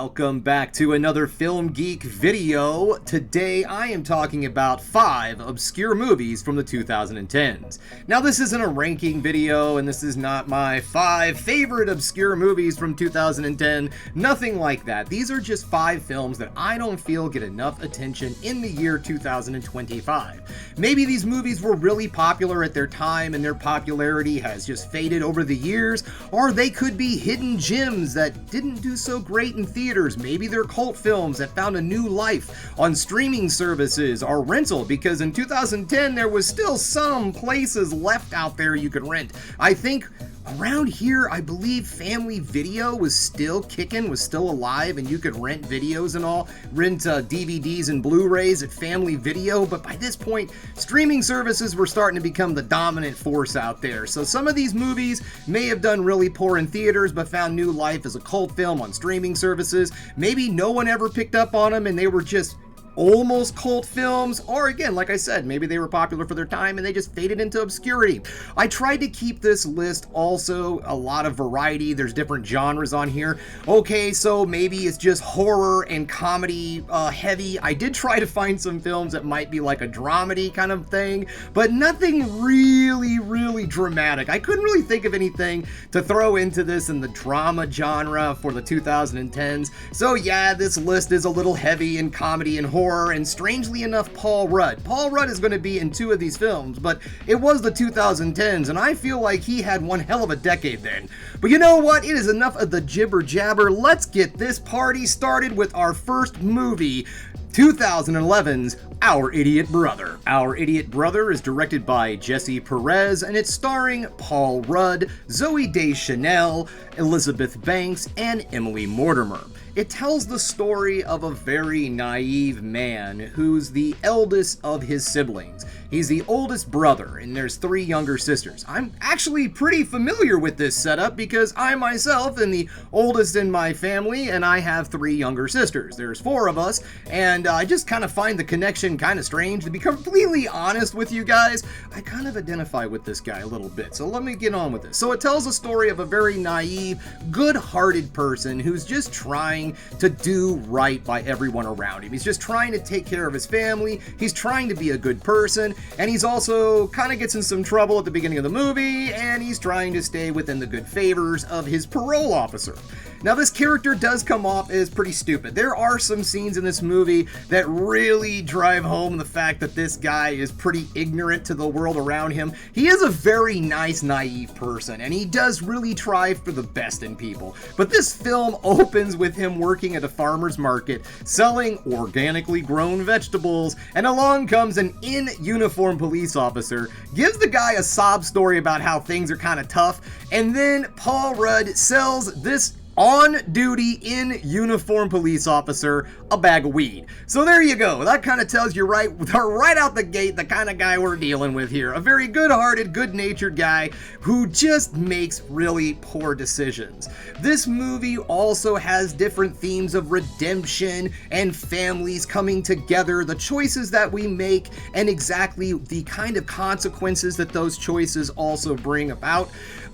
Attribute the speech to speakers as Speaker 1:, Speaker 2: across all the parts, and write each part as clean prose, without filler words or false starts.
Speaker 1: Welcome back to another Film Geek video. Today I am talking about 5 obscure movies from the 2010s. Now this isn't a ranking video and this is not my 5 favorite obscure movies from 2010, nothing like that. These are just 5 films that I don't feel get enough attention in the year 2025. Maybe these movies were really popular at their time and their popularity has just faded over the years, or they could be hidden gems that didn't do so great in theaters. Maybe they're cult films that found a new life on streaming services or rental, because in 2010 there was still some places left out there you could rent. I think around here, I believe Family Video was still kicking, was still alive, and you could rent videos and all, rent DVDs and Blu-rays at Family Video, but by this point, streaming services were starting to become the dominant force out there. So some of these movies may have done really poor in theaters, but found new life as a cult film on streaming services. Maybe no one ever picked up on them, and they were just almost cult films, or again, like I said, maybe they were popular for their time and they just faded into obscurity. I tried to keep this list also a lot of variety. There's different genres on here. Okay, so maybe it's just horror and comedy heavy. I did try to find some films that might be like a dramedy kind of thing, but nothing really dramatic. I couldn't really think of anything to throw into this in the drama genre for the 2010s. So yeah, this list is a little heavy in comedy and horror, and strangely enough, Paul Rudd. Paul Rudd is going to be in 2 of these films, but it was the 2010s, and I feel like he had one hell of a decade then. But you know what? It is enough of the jibber jabber. Let's get this party started with our first movie, 2011's Our Idiot Brother. Our Idiot Brother is directed by Jesse Perez, and it's starring Paul Rudd, Zooey Deschanel, Elizabeth Banks, and Emily Mortimer. It tells the story of a very naive man who's the eldest of his siblings. He's the oldest brother, and there's 3 younger sisters. I'm actually pretty familiar with this setup because I myself am the oldest in my family, and I have 3 younger sisters. There's 4 of us, and I just kind of find the connection kind of strange. To be completely honest with you guys, I kind of identify with this guy a little bit, so let me get on with this. So it tells the story of a very naive, good-hearted person who's just trying to do right by everyone around him. He's just trying to take care of his family, he's trying to be a good person, and he's also kind of gets in some trouble at the beginning of the movie, and he's trying to stay within the good favors of his parole officer. Now, this character does come off as pretty stupid. There are some scenes in this movie that really drive home the fact that this guy is pretty ignorant to the world around him. He is a very nice, naive person, and he does really try for the best in people. But this film opens with him working at a farmer's market, selling organically grown vegetables, and along comes an in-uniform police officer, gives the guy a sob story about how things are kind of tough, and then Paul Rudd sells this on-duty, in-uniform police officer a bag of weed. So there you go. That kind of tells you right out the gate the kind of guy we're dealing with here. A very good-hearted, good-natured guy who just makes really poor decisions. This movie also has different themes of redemption and families coming together, the choices that we make, and exactly the kind of consequences that those choices also bring about.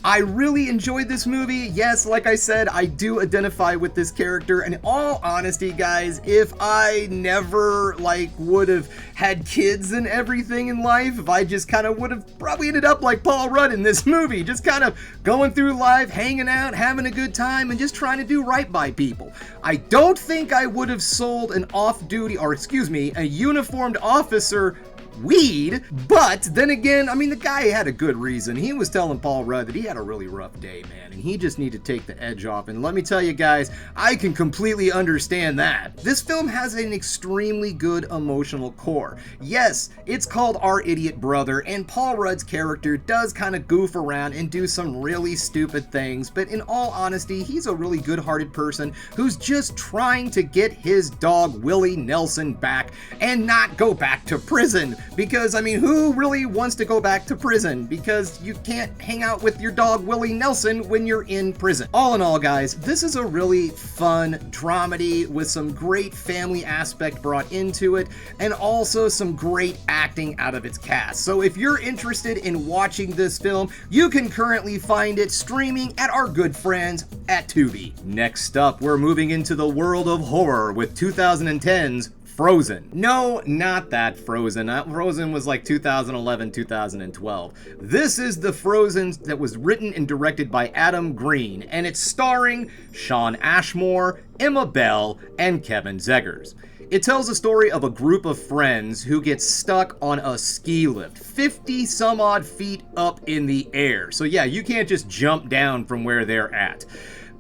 Speaker 1: I really enjoyed this movie. Yes, like I said, I do identify with this character, and in all honesty, guys, if I never would have had kids and everything in life, if I just kind of would have probably ended up like Paul Rudd in this movie, just kind of going through life, hanging out, having a good time, and just trying to do right by people. I don't think I would have sold an a uniformed officer weed, but then again, I mean, the guy had a good reason. He was telling Paul Rudd that he had a really rough day, man, and he just needed to take the edge off, and let me tell you guys, I can completely understand that. This film has an extremely good emotional core. Yes, it's called Our Idiot Brother, and Paul Rudd's character does kind of goof around and do some really stupid things, but in all honesty, he's a really good-hearted person who's just trying to get his dog Willie Nelson back and not go back to prison. Because, I mean, who really wants to go back to prison? Because you can't hang out with your dog Willie Nelson when you're in prison. All in all, guys, this is a really fun dramedy with some great family aspect brought into it, and also some great acting out of its cast. So if you're interested in watching this film, you can currently find it streaming at our good friends at Tubi. Next up, we're moving into the world of horror with 2010's Frozen. No, not that Frozen. Frozen was like 2011, 2012. This is the Frozen that was written and directed by Adam Green, and it's starring Shawn Ashmore, Emma Bell, and Kevin Zegers. It tells the story of a group of friends who get stuck on a ski lift, 50 some odd feet up in the air. So yeah, you can't just jump down from where they're at.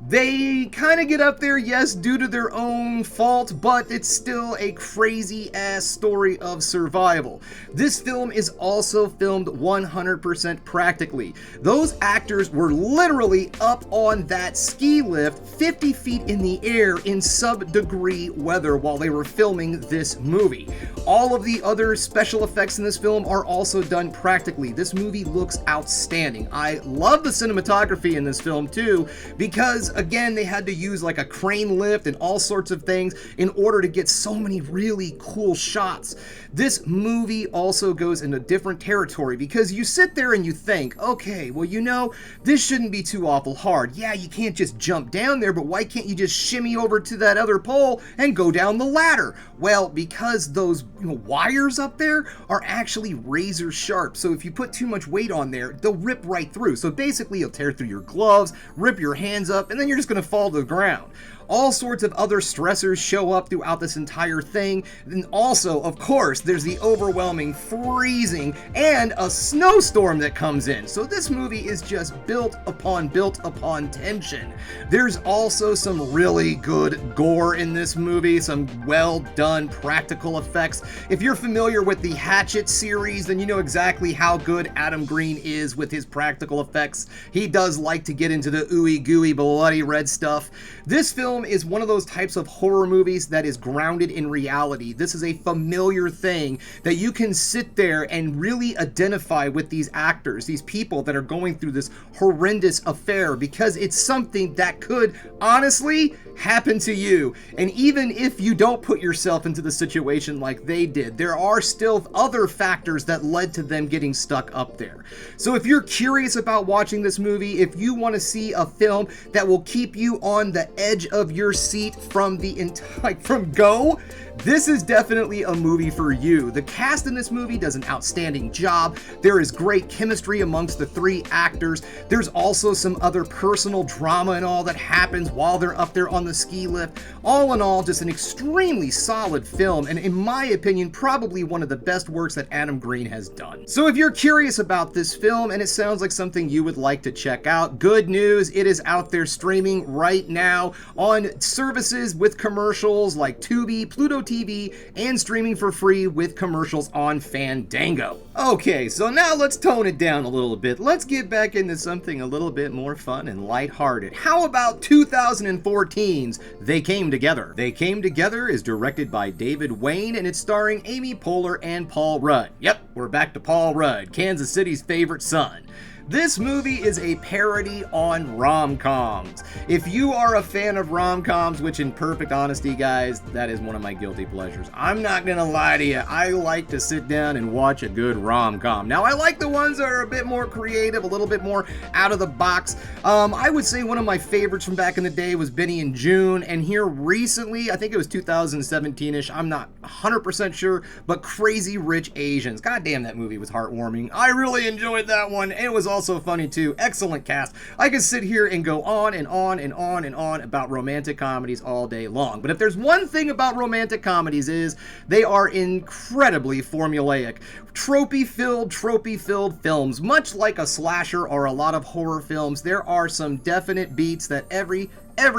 Speaker 1: They kind of get up there, yes, due to their own fault, but it's still a crazy-ass story of survival. This film is also filmed 100% practically. Those actors were literally up on that ski lift 50 feet in the air in sub-degree weather while they were filming this movie. All of the other special effects in this film are also done practically. This movie looks outstanding. I love the cinematography in this film too, because again, they had to use like a crane lift and all sorts of things in order to get so many really cool shots. This movie also goes into different territory because you sit there and you think, okay, well, you know, this shouldn't be too awful hard. Yeah, you can't just jump down there, but why can't you just shimmy over to that other pole and go down the ladder? Well, because those wires up there are actually razor sharp, so if you put too much weight on there, they'll rip right through. So basically, you'll tear through your gloves, rip your hands up, and then you're just going to fall to the ground. All sorts of other stressors show up throughout this entire thing. And also, of course, there's the overwhelming freezing and a snowstorm that comes in. So this movie is just built upon tension. There's also some really good gore in this movie, some well done practical effects. If you're familiar with the Hatchet series, then you know exactly how good Adam Green is with his practical effects. He does like to get into the ooey gooey bloody red stuff. This film is one of those types of horror movies that is grounded in reality. This is a familiar thing that you can sit there and really identify with these actors, these people that are going through this horrendous affair, because it's something that could honestly happen to you. And even if you don't put yourself into the situation like they did, there are still other factors that led to them getting stuck up there. So if you're curious about watching this movie, if you want to see a film that will keep you on the edge of your seat from go, this is definitely a movie for you. The cast in this movie does an outstanding job. There is great chemistry amongst the three actors. There's also some other personal drama and all that happens while they're up there on the ski lift. All in all, just an extremely solid film, and in my opinion, probably one of the best works that Adam Green has done. So if you're curious about this film and it sounds like something you would like to check out, good news, it is out there streaming right now on services with commercials like Tubi, Pluto TV, and streaming for free with commercials on Fandango. Okay, so now let's tone it down a little bit. Let's get back into something a little bit more fun and lighthearted. How about 2014's They Came Together? They Came Together is directed by David Wayne, and it's starring Amy Poehler and Paul Rudd. Yep, we're back to Paul Rudd, Kansas City's favorite son. This movie is a parody on rom-coms. If you are a fan of rom-coms, which in perfect honesty, guys, that is one of my guilty pleasures. I'm not gonna lie to you, I like to sit down and watch a good rom-com. Now, I like the ones that are a bit more creative, a little bit more out of the box. I would say one of my favorites from back in the day was Benny and June, and here recently, I think it was 2017-ish, I'm not 100% sure, but Crazy Rich Asians. God damn, that movie was heartwarming. I really enjoyed that one, and it was also funny too. Excellent cast. I could sit here and go on and on and on and on about romantic comedies all day long. But if there's one thing about romantic comedies is they are incredibly formulaic. Tropey-filled films. Much like a slasher or a lot of horror films, there are some definite beats that every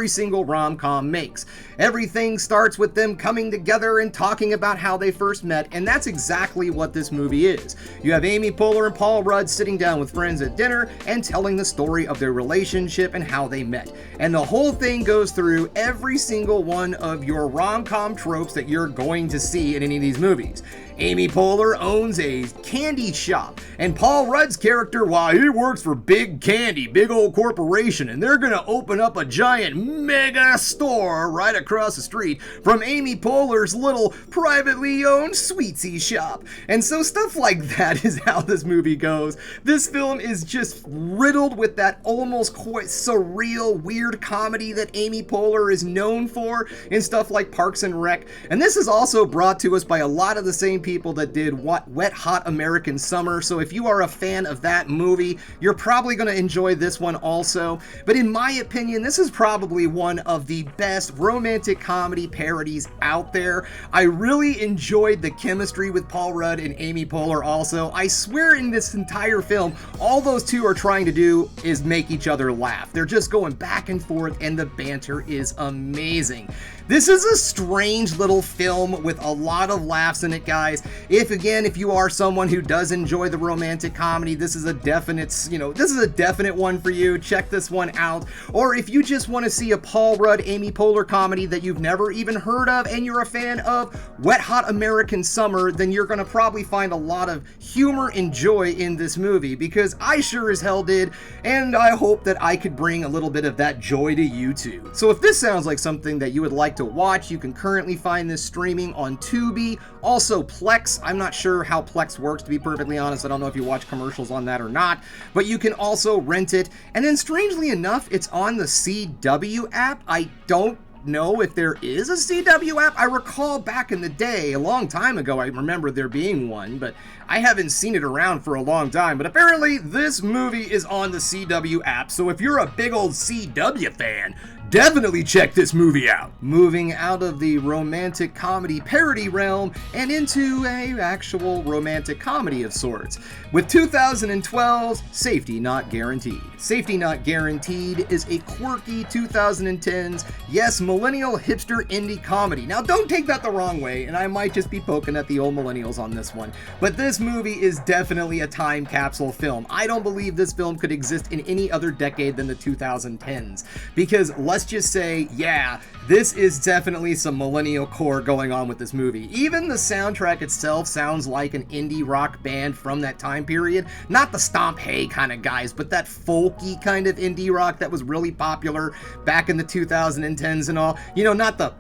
Speaker 1: single rom-com makes. Everything starts with them coming together and talking about how they first met, and that's exactly what this movie is. You have Amy Poehler and Paul Rudd sitting down with friends at dinner and telling the story of their relationship and how they met. And the whole thing goes through every single one of your rom-com tropes that you're going to see in any of these movies. Amy Poehler owns a candy shop, and Paul Rudd's character, well, he works for Big Candy, big old corporation, and they're gonna open up a giant mega store right across the street from Amy Poehler's little privately owned sweetie shop. And so stuff like that is how this movie goes. This film is just riddled with that almost quite surreal, weird comedy that Amy Poehler is known for in stuff like Parks and Rec. And this is also brought to us by a lot of the same people that did Wet Hot American Summer. So if you are a fan of that movie, you're probably going to enjoy this one also. But in my opinion, this is probably one of the best romantic comedy parodies out there. I really enjoyed the chemistry with Paul Rudd and Amy Poehler also. I swear in this entire film, all those two are trying to do is make each other laugh. They're just going back and forth, and the banter is amazing. This is a strange little film with a lot of laughs in it, guys. If you are someone who does enjoy the romantic comedy, this is a definite one for you. Check this one out. Or if you just want to see a Paul Rudd, Amy Poehler comedy that you've never even heard of and you're a fan of Wet Hot American Summer, then you're going to probably find a lot of humor and joy in this movie, because I sure as hell did, and I hope that I could bring a little bit of that joy to you too. So if this sounds like something that you would like to watch, you can currently find this streaming on Tubi, also Plex. I'm not sure how Plex works, to be perfectly honest. I don't know if you watch commercials on that or not, but you can also rent it. And then strangely enough, it's on the CW app. I don't know if there is a CW app. I recall back in the day, a long time ago, I remember there being one, but I haven't seen it around for a long time. But apparently this movie is on the CW app, so if you're a big old CW fan, definitely check this movie out. Moving out of the romantic comedy parody realm and into a actual romantic comedy of sorts, with 2012's Safety Not Guaranteed. Safety Not Guaranteed is a quirky 2010's, yes, millennial hipster indie comedy. Now don't take that the wrong way, and I might just be poking at the old millennials on this one, but this movie is definitely a time capsule film. I don't believe this film could exist in any other decade than the 2010s, because let's just say, yeah, this is definitely some millennial core going on with this movie. Even the soundtrack itself sounds like an indie rock band from that time period. Not the Stomp Hey kind of guys, but that folky kind of indie rock that was really popular back in the 2010s and all. You know, not the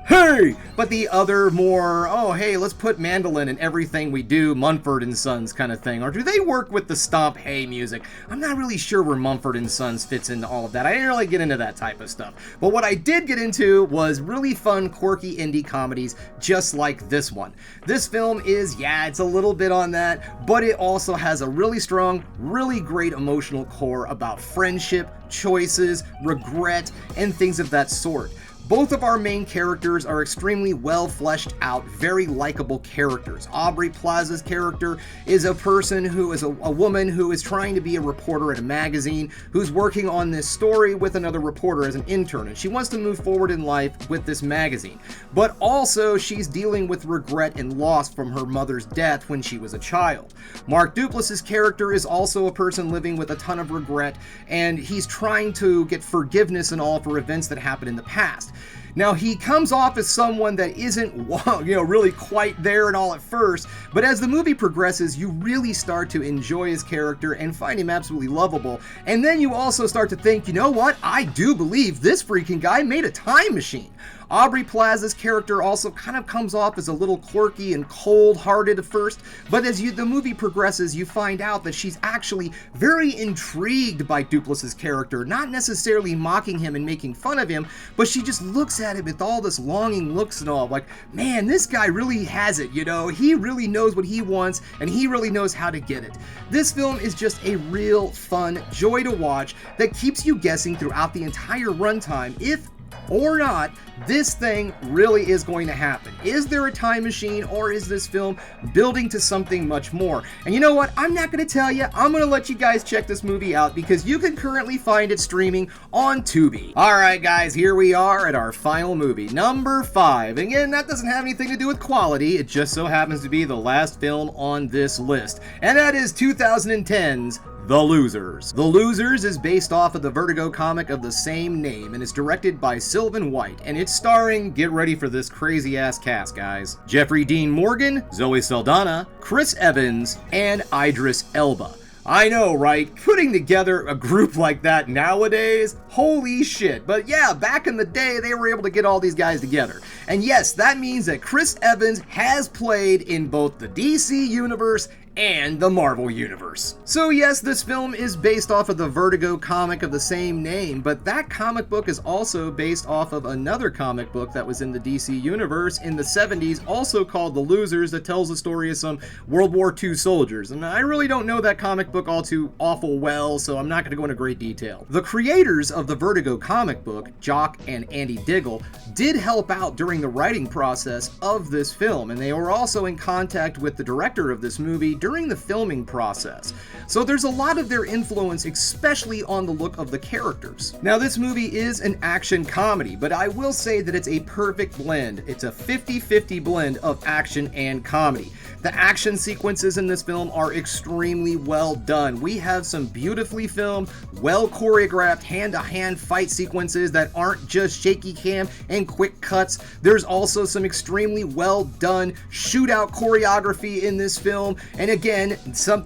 Speaker 1: hey, but the other more, oh hey, let's put mandolin in everything we do, Mumford and Sons kind of thing. Or do they work with the Stomp Hey music? I'm not really sure where Mumford and Sons fits into all of that. I didn't really get into that type of stuff. But what I did get into was really fun, quirky indie comedies just like this one. This film is, yeah, it's a little bit on that, but it also has a really strong, really great emotional core about friendship, choices, regret, and things of that sort. Both of our main characters are extremely well fleshed out, very likable characters. Aubrey Plaza's character is a person who is a woman who is trying to be a reporter at a magazine, who's working on this story with another reporter as an intern, and she wants to move forward in life with this magazine. But also, she's dealing with regret and loss from her mother's death when she was a child. Mark Duplass's character is also a person living with a ton of regret, and he's trying to get forgiveness and all for events that happened in the past. Now, he comes off as someone that isn't, really quite there and all at first, but as the movie progresses, you really start to enjoy his character and find him absolutely lovable. And then you also start to think, you know what? I do believe this freaking guy made a time machine. Aubrey Plaza's character also kind of comes off as a little quirky and cold-hearted at first, but as the movie progresses, you find out that she's actually very intrigued by Duplass's character, not necessarily mocking him and making fun of him, but she just looks at him with all this longing looks and all, like, man, this guy really has it, he really knows what he wants, and he really knows how to get it. This film is just a real fun joy to watch that keeps you guessing throughout the entire runtime if or not this thing really is going to happen. Is there a time machine, or is this film building to something much more? And you know what? I'm not going to tell you. I'm going to let you guys check this movie out because you can currently find it streaming on Tubi. Alright guys, here we are at our final movie, number 5. Again, that doesn't have anything to do with quality. It just so happens to be the last film on this list. And that is 2010's The Losers. The Losers is based off of the Vertigo comic of the same name and is directed by Sylvan White, and it's starring, get ready for this crazy ass cast, guys, Jeffrey Dean Morgan, Zoe Saldana, Chris Evans, and Idris Elba. I know, right? Putting together a group like that nowadays, holy shit. But yeah, back in the day, they were able to get all these guys together. And yes, that means that Chris Evans has played in both the DC universe and the Marvel Universe. So yes, this film is based off of the Vertigo comic of the same name, but that comic book is also based off of another comic book that was in the DC Universe in the 70s, also called The Losers, that tells the story of some World War II soldiers. And I really don't know that comic book all too awful well, so I'm not going to go into great detail. The creators of the Vertigo comic book, Jock and Andy Diggle, did help out during the writing process of this film, and they were also in contact with the director of this movie during the filming process. So there's a lot of their influence, especially on the look of the characters. Now, this movie is an action comedy, but I will say that it's a perfect blend. It's a 50-50 blend of action and comedy. The action sequences in this film are extremely well done. We have some beautifully filmed, well choreographed hand-to-hand fight sequences that aren't just shaky cam and quick cuts. There's also some extremely well done shootout choreography in this film, and again,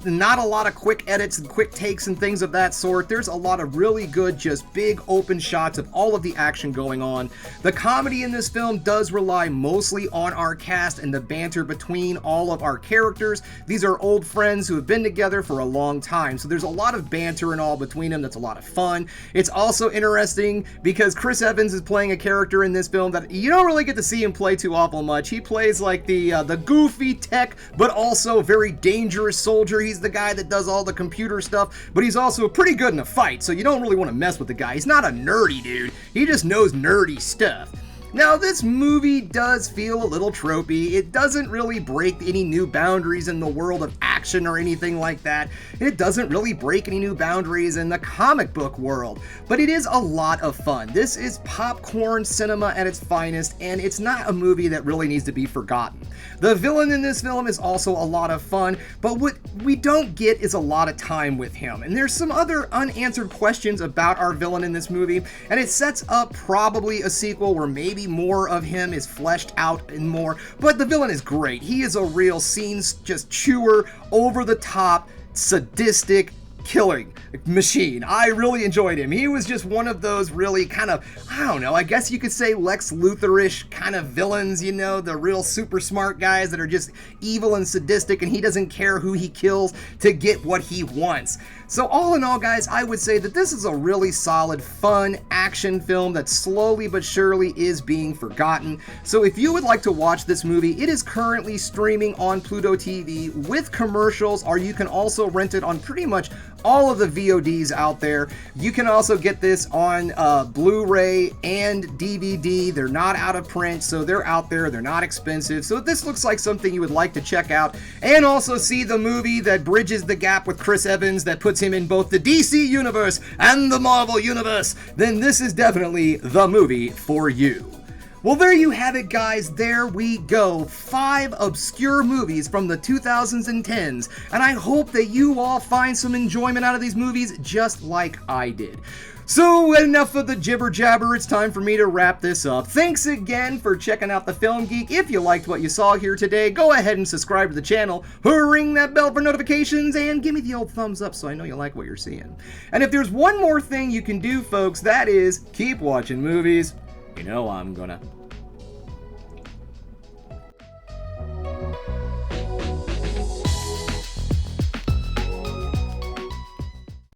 Speaker 1: not a lot of quick edits and quick takes and things of that sort. There's a lot of really good, just big open shots of all of the action going on. The comedy in this film does rely mostly on our cast and the banter between all of our characters. These are old friends who have been together for a long time, so there's a lot of banter and all between them that's a lot of fun. It's also interesting because Chris Evans is playing a character in this film that you don't really get to see him play too awful much. He plays like the goofy tech, but also very dangerous soldier. He's the guy that does all the computer stuff, but he's also pretty good in a fight, so you don't really want to mess with the guy. He's not a nerdy dude. He just knows nerdy stuff. Now, this movie does feel a little tropey. It doesn't really break any new boundaries in the world of action or anything like that. It doesn't really break any new boundaries in the comic book world, but it is a lot of fun. This is popcorn cinema at its finest, and it's not a movie that really needs to be forgotten. The villain in this film is also a lot of fun, but what we don't get is a lot of time with him. And there's some other unanswered questions about our villain in this movie, and it sets up probably a sequel where maybe more of him is fleshed out and more, but the villain is great. He is a real scenes just chewer, over the top, sadistic killing machine. I really enjoyed him. He was just one of those really kind of, I don't know, I guess you could say Lex Luthor-ish kind of villains, you know, the real super smart guys that are just evil and sadistic, and he doesn't care who he kills to get what he wants. So all in all, guys, I would say that this is a really solid, fun action film that slowly but surely is being forgotten. So if you would like to watch this movie, it is currently streaming on Pluto TV with commercials, or you can also rent it on pretty much all of the VODs out there. You can also get this on Blu-ray and DVD. They're not out of print, so they're out there. They're not expensive. So if this looks like something you would like to check out and also see the movie that bridges the gap with Chris Evans, that puts him in both the DC universe and the Marvel universe, then this is definitely the movie for you. Well, there you have it, guys. There we go. 5 obscure movies from the 2000s and 10s, and I hope that you all find some enjoyment out of these movies just like I did. So enough of the jibber jabber, it's time for me to wrap this up. Thanks again for checking out the Film Geek. If you liked what you saw here today, go ahead and subscribe to the channel, ring that bell for notifications, and give me the old thumbs up so I know you like what you're seeing. And if there's one more thing you can do, folks, that is keep watching movies. You know I'm gonna.